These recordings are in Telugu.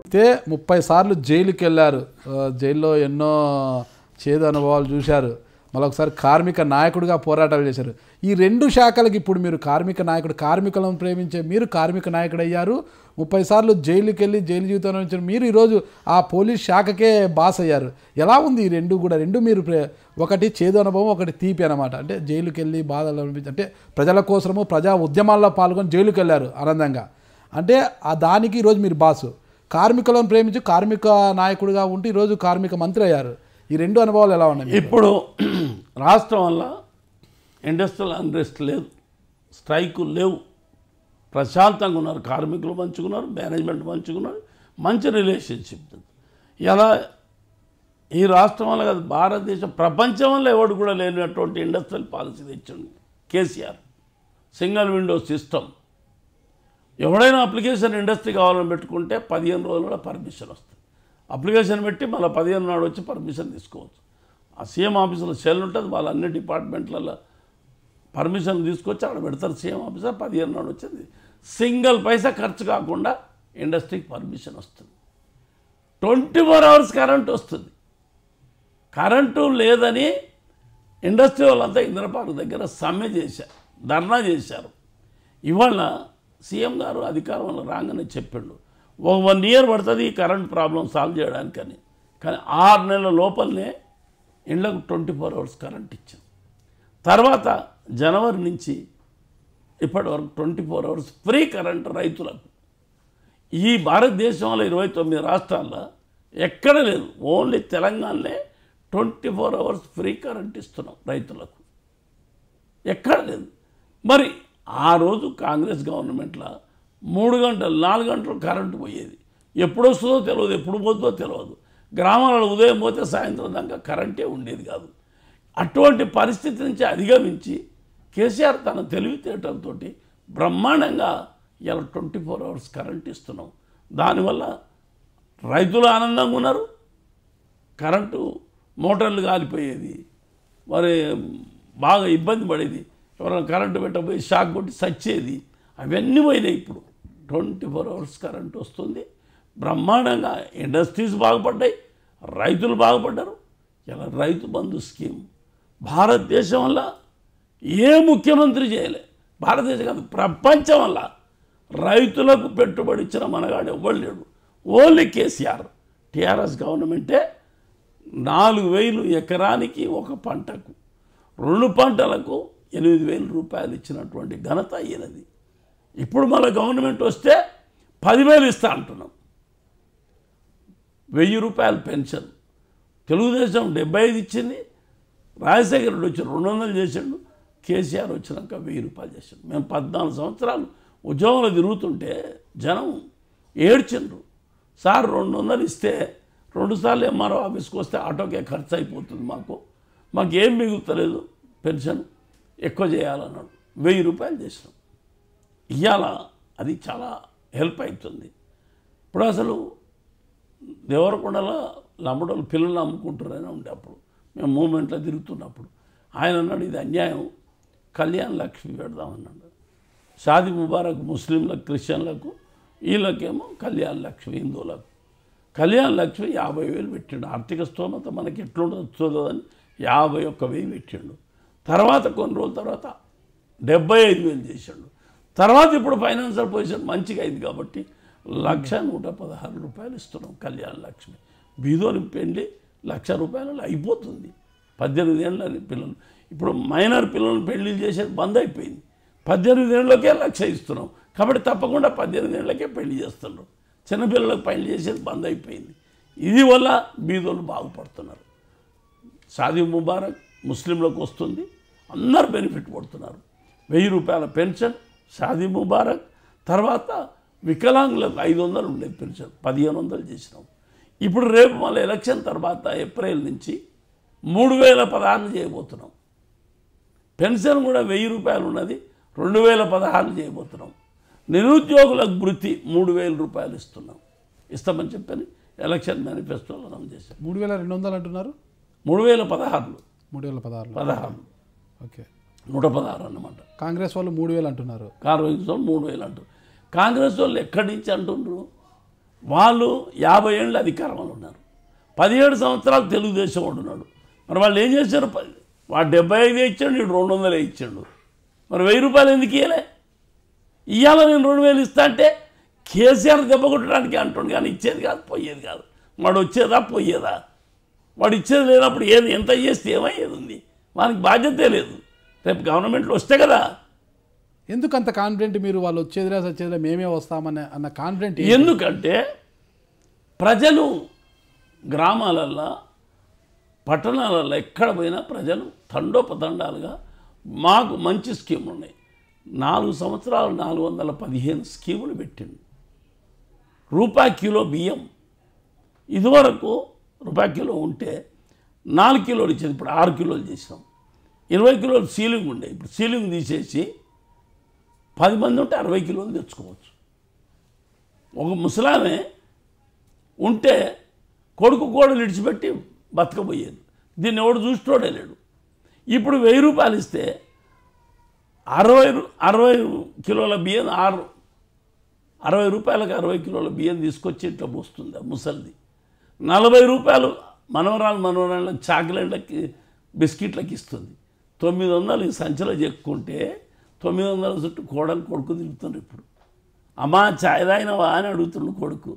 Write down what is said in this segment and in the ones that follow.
అయితే 30 సార్లు జైలుకి వెళ్ళారు, జైల్లో ఎన్నో చేదు అనుభవాలు చూశారు, మరొకసారి కార్మిక నాయకుడిగా పోరాటాలు చేశారు. ఈ రెండు శాఖలకు ఇప్పుడు మీరు కార్మిక నాయకుడు, కార్మికులను ప్రేమించే మీరు కార్మిక నాయకుడు అయ్యారు. 30 సార్లు జైలుకి వెళ్ళి జైలు జీవితంలో నుంచి మీరు ఈరోజు ఆ పోలీస్ శాఖకే బాస్ అయ్యారు. ఎలా ఉంది ఈ రెండు కూడా? రెండు మీరు ఒకటి చేదు అనుభవం, ఒకటి తీపి అనమాట. అంటే జైలుకి వెళ్ళి బాధలు అనిపించి, అంటే ప్రజల కోసము ప్రజా ఉద్యమాల్లో పాల్గొని జైలుకి వెళ్ళారు ఆనందంగా. అంటే ఆ దానికి ఈరోజు మీరు బాసు, కార్మికులను ప్రేమించి కార్మిక నాయకుడిగా ఉంటూ ఈరోజు కార్మిక మంత్రి అయ్యారు. ఈ రెండు అనుభవాలు ఎలా ఉన్నాయి? ఇప్పుడు రాష్ట్రం వల్ల ఇండస్ట్రియల్ అన్రెస్ట్ లేదు, స్ట్రైకులు లేవు, ప్రశాంతంగా ఉన్నారు, కార్మికులు మంచుకున్నారు, మేనేజ్మెంట్ మంచుకున్నారు, మంచి రిలేషన్షిప్. ఇలా ఈ రాష్ట్రం వల్ల కాదు, భారతదేశం ప్రపంచం వల్ల ఎవడు కూడా లేనటువంటి ఇండస్ట్రియల్ పాలసీ తెచ్చింది కేసీఆర్. Single window system. ఎవడైనా అప్లికేషన్ ఇండస్ట్రీ కావాలని పెట్టుకుంటే 15 రోజుల్లో పర్మిషన్ వస్తుంది. అప్లికేషన్ పెట్టి మళ్ళీ 15 నాడు వచ్చి పర్మిషన్ తీసుకోవచ్చు. ఆ సీఎం ఆఫీసులో సెల్ ఉంటుంది, వాళ్ళ అన్ని డిపార్ట్మెంట్లలో పర్మిషన్ తీసుకొచ్చి అక్కడ పెడతారు సీఎం ఆఫీసర్. 15 నాడు వచ్చింది, సింగిల్ పైసా ఖర్చు కాకుండా ఇండస్ట్రీకి పర్మిషన్ వస్తుంది. 24 అవర్స్ కరెంటు వస్తుంది. కరెంటు లేదని ఇండస్ట్రీ వాళ్ళంతా ఇంద్రపార్క్ దగ్గర సమ్మె చేశారు, ధర్నా చేశారు. ఇవాళ సీఎం గారు అధికారంలో రాగానే చెప్పాడు 1 ఇయర్ పడుతుంది ఈ కరెంట్ ప్రాబ్లం సాల్వ్ చేయడానికని. కానీ 6 నెలల లోపలనే ఇళ్లకు 24 అవర్స్ కరెంట్ ఇచ్చింది. తర్వాత జనవరి నుంచి ఇప్పటి వరకు 24 అవర్స్ ఫ్రీ కరెంట్ రైతులకు. ఈ భారతదేశంలో 29 రాష్ట్రాల్లో ఎక్కడ లేదు, ఓన్లీ తెలంగాణలో 24 అవర్స్ ఫ్రీ కరెంట్ ఇస్తున్నాం రైతులకు, ఎక్కడ లేదు. మరి ఆ రోజు కాంగ్రెస్ గవర్నమెంట్లో 3 గంటలు 4 గంటలు కరెంటు పోయేది. ఎప్పుడు వస్తుందో తెలియదు, ఎప్పుడు పోతుందో తెలియదు. గ్రామాలలో ఉదయం పోతే సాయంత్రం దాకా కరెంటే ఉండేది కాదు. అటువంటి పరిస్థితి నుంచి అధిగమించి కేసీఆర్ తన తెలివితేటలతో బ్రహ్మాండంగా ఇలా 24 అవర్స్ కరెంట్ ఇస్తున్నాం. దానివల్ల రైతులు ఆనందంగా ఉన్నారు. కరెంటు మోటార్లు కాలిపోయేది, మరి బాగా ఇబ్బంది పడేది, ఎవరైనా కరెంటు పెట్టబోయి షాక్ కొట్టి చచ్చేది, అవన్నీ పోయినాయి. ఇప్పుడు 24 అవర్స్ కరెంటు వస్తుంది. బ్రహ్మాండంగా ఇండస్ట్రీస్ బాగుపడ్డాయి, రైతులు బాగుపడ్డారు. ఇలా రైతు బంధు స్కీమ్ భారతదేశం వల్ల ఏ ముఖ్యమంత్రి చేయలే, భారతదేశం కాదు ప్రపంచం వల్ల రైతులకు పెట్టుబడి ఇచ్చిన మనగాడు ఎవ్వడు లేడు, ఓన్లీ కేసీఆర్. టీఆర్ఎస్ గవర్నమెంటే 4,000 ఎకరానికి ఒక పంటకు, 2 పంటలకు 8,000 రూపాయలు ఇచ్చినటువంటి ఘనత ఈయనది. ఇప్పుడు మన గవర్నమెంట్ వస్తే 10,000 ఇస్తా అంటున్నాం. 1,000 రూపాయలు పెన్షన్. తెలుగుదేశం 75 ఇచ్చింది, రాజశేఖర రెడ్డి వచ్చి 200 చేసిండు, కేసీఆర్ వచ్చినాక 1,000 రూపాయలు చేసిండు. మేము 14 సంవత్సరాలు ఉద్యోగంలో తిరుగుతుంటే జనం ఏడ్చిండ్రు. సార్ 200 ఇస్తే 2 సార్లు ఎంఆర్ఓ ఆఫీస్కి వస్తే ఆటోకే ఖర్చు అయిపోతుంది, మాకేం మిగులుతలేదు, పెన్షన్ ఎక్కువ చేయాలన్నాడు. 1,000 రూపాయలు చేసినాం. ఇవాళ అది చాలా హెల్ప్ అవుతుంది. ఇప్పుడు అసలు దేవరకొండలో లంబడోళ్ళు పిల్లలు అమ్ముకుంటారని ఉండే అప్పుడు మేము మూమెంట్లో తిరుగుతున్నప్పుడు ఆయన అన్నాడు ఇది అన్యాయం, కళ్యాణ్ లక్ష్మి పెడదామన్నాడు. షాదీ ముబారక్ ముస్లింలకు, క్రిస్టియన్లకు, వీళ్ళకేమో కళ్యాణ్ లక్ష్మి హిందువులకు. కళ్యాణ్ లక్ష్మి 50,000 పెట్టిండు. ఆర్థిక స్తోమత మనకి ఎట్లుంటుందో అని 51,000 పెట్టిండు. తర్వాత కొన్ని రోజుల తర్వాత 75,000 చేశాడు. తర్వాత ఇప్పుడు ఫైనాన్షియల్ పొజిషన్ మంచిగా అయింది కాబట్టి 1,116 రూపాయలు ఇస్తున్నాం కళ్యాణ్ లక్ష్మి. బీదోని పెళ్ళి 1,00,000 రూపాయలలో అయిపోతుంది. 18 ఏళ్ళ పిల్లలు, ఇప్పుడు మైనర్ పిల్లలను పెళ్లి చేసేది బంద్ అయిపోయింది. 18 ఏళ్ళకే 1,00,000 ఇస్తున్నాం కాబట్టి తప్పకుండా 18 ఏళ్ళకే పెళ్లి చేస్తున్నారు. చిన్నపిల్లలకు పెళ్లి చేసేది బంద్ అయిపోయింది. ఇది వల్ల బీదోళ్ళు బాగుపడుతున్నారు. షాదీ ముబారక్ ముస్లింలకు వస్తుంది, అందరు బెనిఫిట్ పడుతున్నారు. 1,000 రూపాయల పెన్షన్ షాదీ ముబారక్. తర్వాత వికలాంగులకు 500 ఉండేది పెన్షన్, 1,500 చేసినాం. ఇప్పుడు రేపు మళ్ళీ ఎలక్షన్ తర్వాత ఏప్రిల్ నుంచి 3,016 చేయబోతున్నాం. పెన్షన్ కూడా 1,000 రూపాయలు ఉన్నది, 2,016 చేయబోతున్నాం. నిరుద్యోగులకు వృత్తి 3,000 రూపాయలు ఇస్తామని చెప్పని ఎలక్షన్ మేనిఫెస్టోలో అనౌన్స్ చేశాం. 3,200 అంటున్నారు. 3,016. 3,016. ఓకే. 116 అన్నమాట. కాంగ్రెస్ వాళ్ళు 3,000 అంటున్నారు. కాంగ్రెస్ వాళ్ళు 3,000 అంటారు. కాంగ్రెస్ వాళ్ళు ఎక్కడి నుంచి అంటుండ్రు? వాళ్ళు 50 ఏళ్ళు అధికారంలో ఉన్నారు, 17 సంవత్సరాలు తెలుగుదేశం ఉంటున్నాడు. మరి వాళ్ళు ఏం చేశారు? వాడు 75 ఇచ్చాడు, వీడు 200 ఇచ్చాడు. మరి 1000 రూపాయలు ఎందుకు ఇవ్వలే? ఇవాళ నేను 2,000 ఇస్తా అంటే కేసీఆర్ దెబ్బ కొట్టడానికి అంటుండు, కానీ ఇచ్చేది కాదు, పోయేది కాదు. వాడు వచ్చేదా పోయేదా? వాడు ఇచ్చేది లేనప్పుడు ఏది ఎంత చేస్తే ఏమయ్యేది ఉంది? వానికి బాధ్యతే లేదు. రేపు గవర్నమెంట్లో వస్తే కదా. ఎందుకు అంత కాన్ఫిడెంట్ మీరు? వాళ్ళు వచ్చేదిలే మేమే వస్తామని అన్న కాన్ఫిడెంట్ ఎందుకంటే ప్రజలు గ్రామాలల్లో పట్టణాలలో ఎక్కడ పోయినా ప్రజలు తండోపతండాలుగా మాకు మంచి స్కీములు ఉన్నాయి. 4 సంవత్సరాలు 415 స్కీములు పెట్టిండు. రూపాయి కిలో బియ్యం ఇదివరకు రూపాయి కిలో ఉంటే 4 కిలోలు ఇచ్చేది, ఇప్పుడు 6 కిలోలు చేసినాం. 20 కిలోలు సీలింగ్ ఉండే, ఇప్పుడు సీలింగ్ తీసేసి 10 మంది ఉంటే 60 కిలోలు తెచ్చుకోవచ్చు. ఒక ముసలామే ఉంటే కొడుకు కోడలు ఇడిచిపెట్టి బతకపోయేది. దీన్ని ఎవడు చూసుకోవడే లేడు. ఇప్పుడు 1000 రూపాయలు ఇస్తే 60 కిలోల బియ్యం 60 రూపాయలకు 60 కిలోల బియ్యం తీసుకొచ్చి ఇట్లా పోస్తుంది ముసలిది. 40 రూపాయలు మనవరాళ్ళకి చాక్లెట్లకి బిస్కెట్లకి ఇస్తుంది. 900 సంచలో చెక్కుంటే 900 చుట్టూ కోడలు కొడుకు తిరుగుతుండ్రు. ఇప్పుడు అమ్మా చాయ్ తాగినవా అని అడుగుతుండు కొడుకు,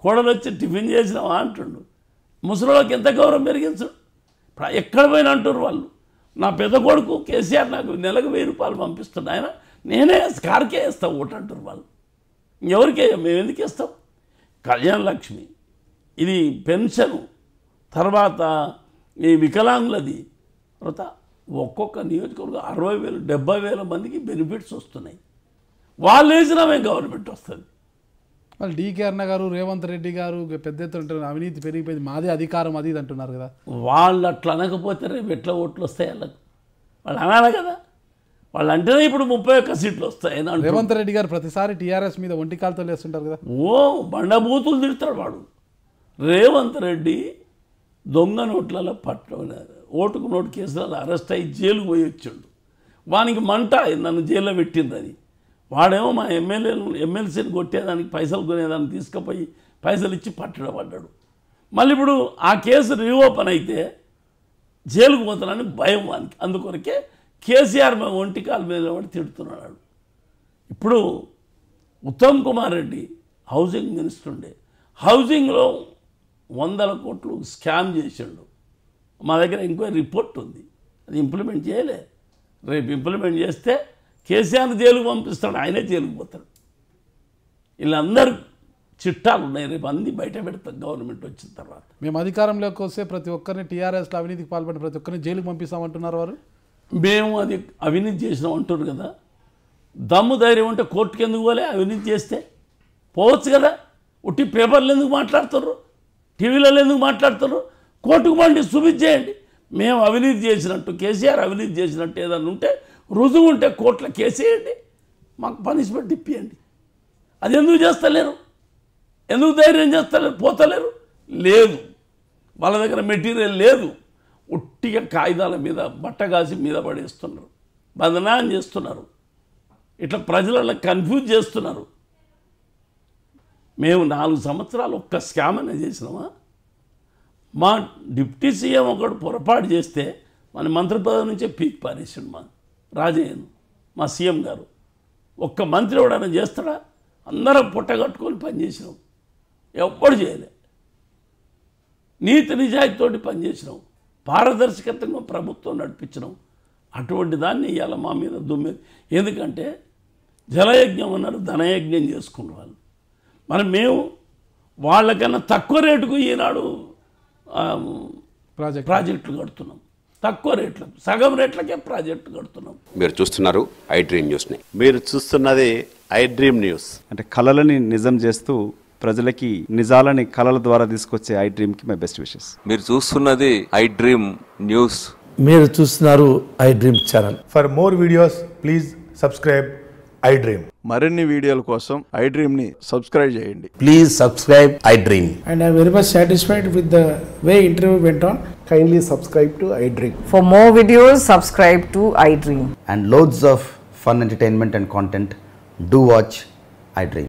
కోడలు వచ్చి టిఫిన్ చేసినావా అంటుండు. ముసలికి ఎంత గౌరవం పెరిగించు. ఇప్పుడు ఎక్కడ పోయినా అంటారు వాళ్ళు. నా పెద్ద కొడుకు కేసీఆర్ నాకు నెలకు 1000 రూపాయలు పంపిస్తున్నా, ఆయన నేనే కార్కే వేస్తాం ఓటు అంటారు వాళ్ళు. ఎవరికే మేము ఎందుకు వేస్తాం? కళ్యాణ లక్ష్మి, ఇది పెన్షను, తర్వాత ఈ వికలాంగులది, తర్వాత ఒక్కొక్క నియోజకవర్గం 60,000 70,000 మందికి బెనిఫిట్స్ వస్తున్నాయి. వాళ్ళు వేసినా మేము గవర్నమెంట్ వస్తుంది. వాళ్ళు డీకే అన్న గారు, రేవంత్ రెడ్డి గారు పెద్ద ఎత్తున అవినీతి పెరిగిపోయింది, మాదే అధికారం అది ఇది అంటున్నారు కదా. వాళ్ళు అట్లా అనకపోతే రేపు ఎట్లా ఓట్లు వస్తాయి వాళ్ళకు? వాళ్ళు అనాలి కదా. వాళ్ళు అంటేనే ఇప్పుడు 31 సీట్లు వస్తాయి. రేవంత్ రెడ్డి గారు ప్రతిసారి టీఆర్ఎస్ మీద ఒంటికాలతో లేస్తుంటారు కదా. ఓ బండబూతులు తిడతాడు వాడు. రేవంత్ రెడ్డి దొంగ నోట్లలో ఓటుకు నోటు కేసులలో అరెస్ట్ అయ్యి జైలుకు పోయి వచ్చాడు. వానికి మంట నన్ను జైల్లో పెట్టిందని. వాడేమో మా ఎమ్మెల్సీని కొట్టేదానికి పైసలు కొనేదానికి తీసుకుపోయి పైసలు ఇచ్చి పట్టడపడ్డాడు. మళ్ళీ ఇప్పుడు ఆ కేసు రీఓపెన్ అయితే జైలుకు పోతానని భయం వానికి. అందుకొరకే కేసీఆర్ మా ఒంటికాల మీద పడి తిడుతున్నాడు. ఇప్పుడు ఉత్తమ్ కుమార్ రెడ్డి హౌసింగ్ మినిస్టర్ ఉండే, హౌసింగ్లో 100 కోట్లు స్కామ్ చేసాడు. మా దగ్గర ఎంక్వైరీ రిపోర్ట్ ఉంది, అది ఇంప్లిమెంట్ చేయలే. రేపు ఇంప్లిమెంట్ చేస్తే కేసీఆర్ జైలుకు పంపిస్తాడు, ఆయనే జైలుకు పోతాడు. వీళ్ళందరూ చిట్టాలు ఉన్నాయి, రేపు అన్నీ బయట పెడతాం గవర్నమెంట్ వచ్చిన తర్వాత. మేము అధికారంలోకి వస్తే ప్రతి ఒక్కరిని టీఆర్ఎస్లో అవినీతికి పాల్పడిన ప్రతి ఒక్కరిని జైలుకు పంపిస్తామంటున్నారు వారు. మేము అది అవినీతి చేసినాం అంటారు కదా. దమ్ము ధైర్యం ఉంటే కోర్టుకి ఎందుకు పోలే? అవినీతి చేస్తే పోవచ్చు కదా. ఉట్టి పేపర్లు ఎందుకు మాట్లాడుతున్నారు, టీవీలలో ఎందుకు మాట్లాడుతున్నారు? కోర్టుకు పండి చూపించేయండి. మేము అవినీతి చేసినట్టు, కేసీఆర్ అవినీతి చేసినట్టు ఏదన్నా ఉంటే రుజువు ఉంటే కోర్టులో కేసేయండి, మాకు పనిష్మెంట్ ఇప్పియండి. అది ఎందుకు చేస్తలేరు? ఎందుకు ధైర్యం చేస్తలేరు? పోతలేరు. లేదు, వాళ్ళ దగ్గర మెటీరియల్ లేదు. ఉట్టిగా కాగితాల మీద బట్టగాసి మీద పడేస్తున్నారు, బదనాం చేస్తున్నారు, ఇట్లా ప్రజలను కన్ఫ్యూజ్ చేస్తున్నారు. మేము 4 సంవత్సరాలు ఒక్క స్కామ్ అనేది చేసినామా? మా డిప్యూటీ సీఎం ఒకడు పొరపాటు చేస్తే మన మంత్రి పదవి నుంచే పీక్ పారేసాడు మా రాజయ్యను, మా సీఎం గారు. ఒక్క మంత్రి ఎవడైనా చేస్తాడా? అందరం పుట్టగట్టుకొని పనిచేసినాం, ఎప్పుడు చేయలే. నీతి నిజాయితీతోటి పనిచేసినాం, పారదర్శకతంగా ప్రభుత్వం నడిపించినాం. అటువంటి దాన్ని ఇవాళ మా మీద దుమ్మేది. ఎందుకంటే జలయజ్ఞం అన్నారు, ధనయజ్ఞం చేసుకున్న వాళ్ళు. మరి మేము వాళ్ళకన్నా తక్కువ రేటుకు ఈనాడు ప్రాజెక్టులు కడుతున్నాం. తక్కువ రేట్లకు, సగం రేట్లకే ప్రాజెక్టు కడుతున్నాం. మీరు చూస్తున్నారు ఐ డ్రీమ్ న్యూస్ని. మీరు చూస్తున్నది ఐ డ్రీమ్ న్యూస్. అంటే కళలని నిజం చేస్తూ ప్రజలకి నిజాలని కళల ద్వారా తీసుకొచ్చే ఐ డ్రీమ్కి మై బెస్ట్ విషెస్. మీరు చూస్తున్నది ఐ డ్రీమ్ న్యూస్. మీరు చూస్తున్నారు I dream channel. For more videos, please subscribe iDream. మరిన్ని వీడియోల కోసం iDreamని సబ్స్క్రైబ్ చేయండి. Please subscribe iDream. And I am very much satisfied with the way interview went on. Kindly subscribe to iDream. For more videos, subscribe to iDream. And loads of fun entertainment and content. Do watch iDream.